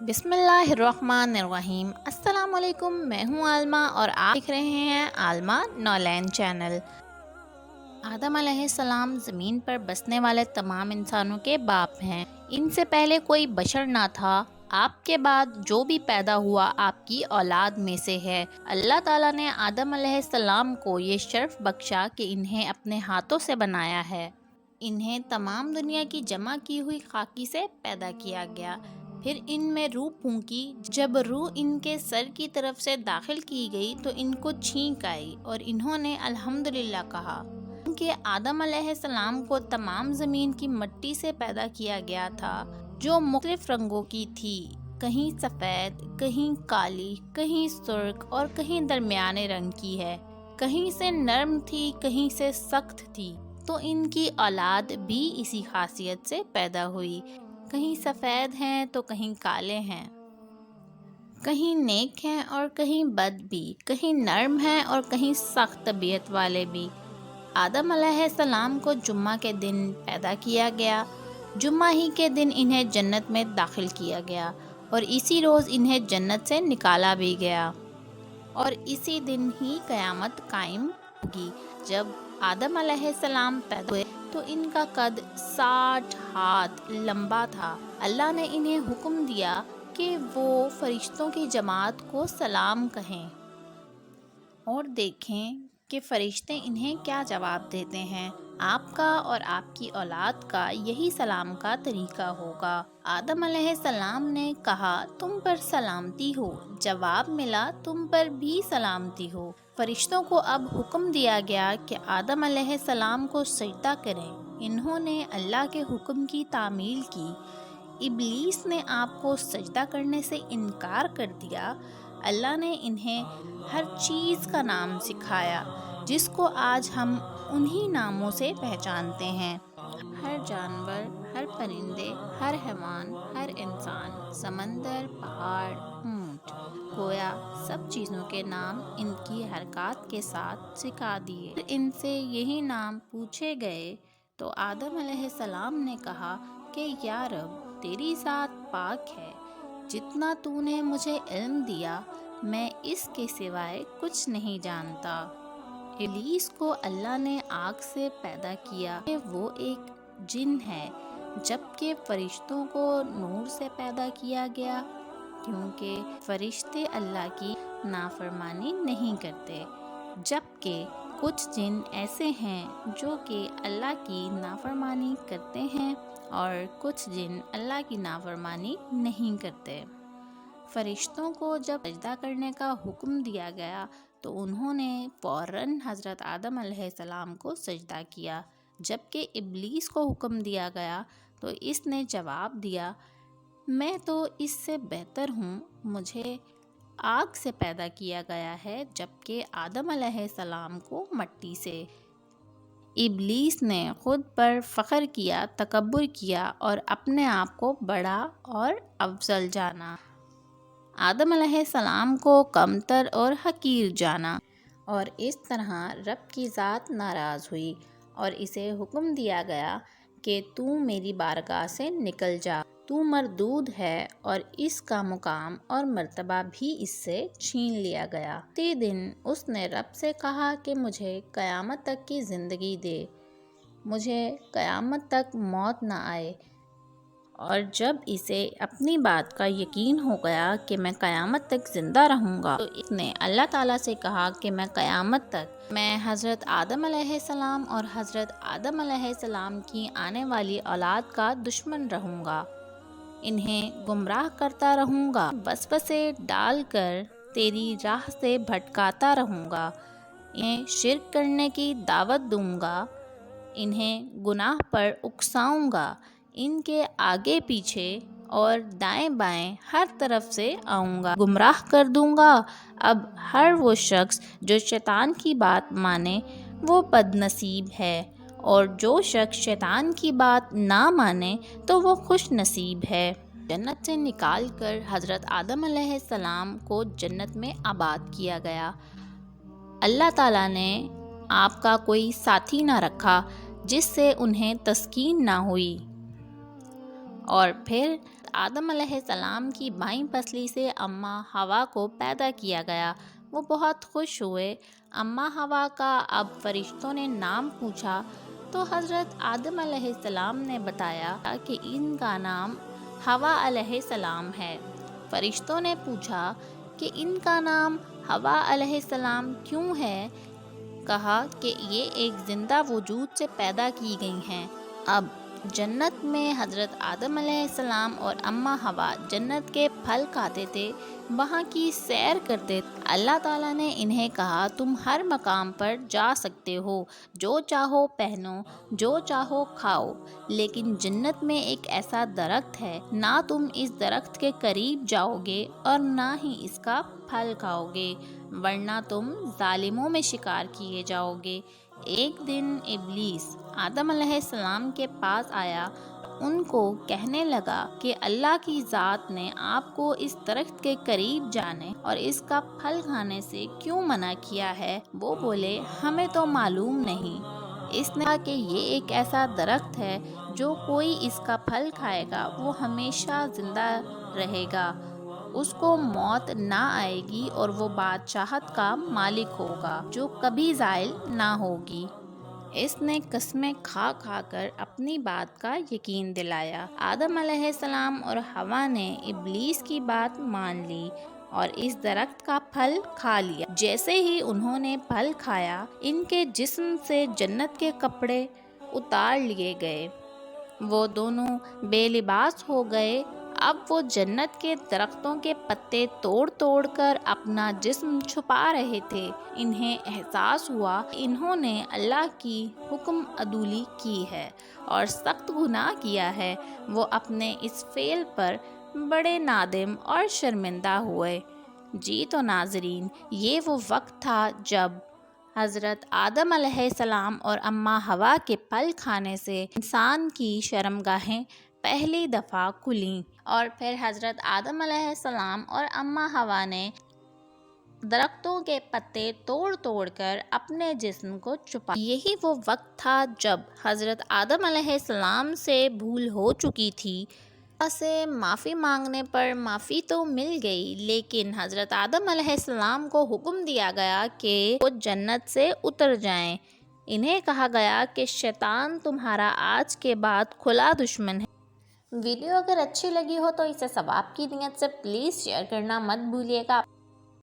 बिस्मिल्लाहिर्रहमानिर्रहीम। अस्सलाम वालेकुम। मैं हूँ आलमा और आप देख रहे हैं आलमा नॉलैंड चैनल। आदम अलैहिस्सलाम ज़मीन पर बसने वाले तमाम इंसानों के बाप हैं। इनसे पहले कोई बशर ना था। आपके बाद जो भी पैदा हुआ आपकी औलाद में से है। अल्लाह ताला ने आदम अलैहिस्सलाम को ये शर्फ बख्शा कि इन्हें अपने हाथों से बनाया है। इन्हें तमाम दुनिया की जमा की हुई खाकी से पैदा किया गया। फिर इनमें रूह फूंकी। जब रूह इनके सर की तरफ से दाखिल की गई तो इनको छींक आई और इन्होंने अल्हम्दुलिल्लाह कहा। कि आदम अलैहिस्सलाम को तमाम ज़मीन की मिट्टी से पैदा किया गया था, जो मुख्तलिफ रंगों की थी, कहीं सफ़ेद, कहीं काली, कहीं सुर्ख और कहीं दरमियाने रंग की है। कहीं से नरम थी, कहीं से सख्त थी। तो इनकी औलाद भी इसी खासियत से पैदा हुई। कहीं सफ़ेद हैं तो कहीं काले हैं, कहीं नेक हैं और कहीं बद भी, कहीं नरम हैं और कहीं सख्त तबीयत वाले भी। आदम अलैहिस्सलाम को जुम्मा के दिन पैदा किया गया। जुम्मा ही के दिन इन्हें जन्नत में दाखिल किया गया और इसी रोज़ इन्हें जन्नत से निकाला भी गया। और इसी दिन ही क़यामत कायम होगी। जब आदम अलैहिस्सलाम पैदा हुए तो इनका कद 60 हाथ लंबा था। अल्लाह ने इन्हें हुक्म दिया कि वो फरिश्तों की जमात को सलाम कहें और देखें कि फरिश्ते इन्हें क्या जवाब देते हैं। आपका और आपकी औलाद का यही सलाम का तरीका होगा। आदम अलैहिस्सलाम ने कहा, तुम पर सलामती हो। जवाब मिला, तुम पर भी सलामती हो। फरिश्तों को अब हुक्म दिया गया कि आदम अलैहिस्सलाम को सजदा करें। इन्होंने अल्लाह के हुक्म की तामील की। इब्लीस ने आपको सजदा करने से इनकार कर दिया। अल्लाह ने इन्हें हर चीज़ का नाम सिखाया, जिसको आज हम उन्हीं नामों से पहचानते हैं। हर जानवर, हर परिंदे, हर हैवान, हर इंसान, समंदर, पहाड़, ऊंट, कोया, सब चीज़ों के नाम इनकी हरकत के साथ सिखा दिए। इनसे यही नाम पूछे गए तो आदम अलैहिस्सलाम ने कहा कि या रब, तेरी ज़ात पाक है। जितना तूने मुझे इल्म दिया, मैं इसके सिवाय कुछ नहीं जानता। इब्लीस को अल्लाह ने आग से पैदा किया कि वो एक जिन है, जबकि फरिश्तों को नूर से पैदा किया गया, क्योंकि फरिश्ते अल्लाह की नाफरमानी नहीं करते। जबकि कुछ जिन ऐसे हैं जो कि अल्लाह की नाफरमानी करते हैं और कुछ जिन अल्लाह की नाफरमानी नहीं करते। फरिश्तों को जब सजदा करने का हुक्म दिया गया तो उन्होंने फ़ौरन हज़रत आदम अलैहिस्सलाम को सजदा किया। जबकि इब्लीस को हुक्म दिया गया तो इसने जवाब दिया, मैं तो इससे बेहतर हूँ, मुझे आग से पैदा किया गया है, जबकि आदम अलैहिस्सलाम को मिट्टी से। इब्लीस ने खुद पर फ़ख्र किया, तकब्बुर किया और अपने आप को बड़ा और अफजल जाना। आदम अलैहिस्सलाम को कमतर और हकीर जाना और इस तरह रब की ज़ात नाराज़ हुई और इसे हुक्म दिया गया कि तू मेरी बारगाह से निकल जा, तू मरदूद है और इसका मुकाम और मर्तबा भी इससे छीन लिया गया। ते दिन उसने रब से कहा कि मुझे क़यामत तक की ज़िंदगी दे, मुझे क़यामत तक मौत ना आए। और जब इसे अपनी बात का यकीन हो गया कि मैं क़यामत तक ज़िंदा रहूँगा, तो इसने अल्लाह ताला से कहा कि मैं क़यामत तक मैं हज़रत आदम अलैहिस्सलाम और हज़रत आदम अलैहिस्सलाम की आने वाली औलाद का दुश्मन रहूँगा। इन्हें गुमराह करता रहूँगा, वसवसे डालकर तेरी राह से भटकाता रहूँगा। इन्हें शिर्क करने की दावत दूँगा, इन्हें गुनाह पर उकसाऊँगा। इनके आगे पीछे और दाएं बाएं हर तरफ से आऊँगा, गुमराह कर दूँगा। अब हर वो शख्स जो शैतान की बात माने वो बदनसीब है, और जो शख्स शैतान की बात ना माने तो वो खुश नसीब है। जन्नत से निकाल कर हज़रत आदम अलैहिस्सलाम को जन्नत में आबाद किया गया। अल्लाह ताला ने आपका कोई साथी ना रखा जिससे उन्हें तस्कीन ना हुई। और फिर آدم علیہ السلام کی بائیں پسلی سے اماں حوا کو پیدا کیا گیا۔ وہ بہت خوش ہوئے۔ اماں حوا کا اب فرشتوں نے نام پوچھا تو حضرت آدم علیہ السلام نے بتایا کہ ان کا نام حوا علیہ السلام ہے۔ فرشتوں نے پوچھا کہ ان کا نام حوا علیہ السلام کیوں ہے؟ کہا کہ یہ ایک زندہ وجود سے پیدا کی گئی ہیں۔ اب جنت میں حضرت آدم علیہ السلام اور اماں حوا جنت کے پھل کھاتے تھے، وہاں کی سیر کرتے تھے۔ اللہ تعالیٰ نے انہیں کہا تم ہر مقام پر جا سکتے ہو، جو چاہو پہنو، جو چاہو کھاؤ، لیکن جنت میں ایک ایسا درخت ہے، نہ تم اس درخت کے قریب جاؤ گے اور نہ ہی اس کا پھل کھاؤ گے، ورنہ تم ظالموں میں شکار کیے جاؤ گے۔ ایک دن ابلیس آدم علیہ السلام کے پاس آیا، ان کو کہنے لگا کہ اللہ کی ذات نے آپ کو اس درخت کے قریب جانے اور اس کا پھل کھانے سے کیوں منع کیا ہے؟ وہ بولے ہمیں تو معلوم نہیں۔ اس نے کہا کہ یہ ایک ایسا درخت ہے جو کوئی اس کا پھل کھائے گا وہ ہمیشہ زندہ رہے گا، اس کو موت نہ آئے گی اور وہ بادشاہت کا مالک ہوگا جو کبھی زائل نہ ہوگی۔ اس نے قسمیں کھا کھا کر اپنی بات کا یقین دلایا۔ آدم علیہ السلام اور حوا نے ابلیس کی بات مان لی اور اس درخت کا پھل کھا لیا۔ جیسے ہی انہوں نے پھل کھایا، ان کے جسم سے جنت کے کپڑے اتار لیے گئے، وہ دونوں بے لباس ہو گئے۔ اب وہ جنت کے درختوں کے پتے توڑ توڑ کر اپنا جسم چھپا رہے تھے۔ انہیں احساس ہوا کہ انہوں نے اللہ کی حکم عدولی کی ہے اور سخت گناہ کیا ہے۔ وہ اپنے اس فعل پر بڑے نادم اور شرمندہ ہوئے۔ جی تو ناظرین، یہ وہ وقت تھا جب حضرت آدم علیہ السلام اور اماں حوا کے پھل کھانے سے انسان کی شرمگاہیں پہلی دفعہ کھلیں، اور پھر حضرت آدم علیہ السلام اور اماں حوا نے درختوں کے پتے توڑ توڑ کر اپنے جسم کو چھپا۔ یہی وہ وقت تھا جب حضرت آدم علیہ السلام سے بھول ہو چکی تھی۔ اللہ سے معافی مانگنے پر معافی تو مل گئی، لیکن حضرت آدم علیہ السلام کو حکم دیا گیا کہ وہ جنت سے اتر جائیں۔ انہیں کہا گیا کہ شیطان تمہارا آج کے بعد کھلا دشمن ہے۔ ویڈیو اگر اچھی لگی ہو تو اسے ثواب کی نیت سے پلیز شیئر کرنا مت بھولیے گا۔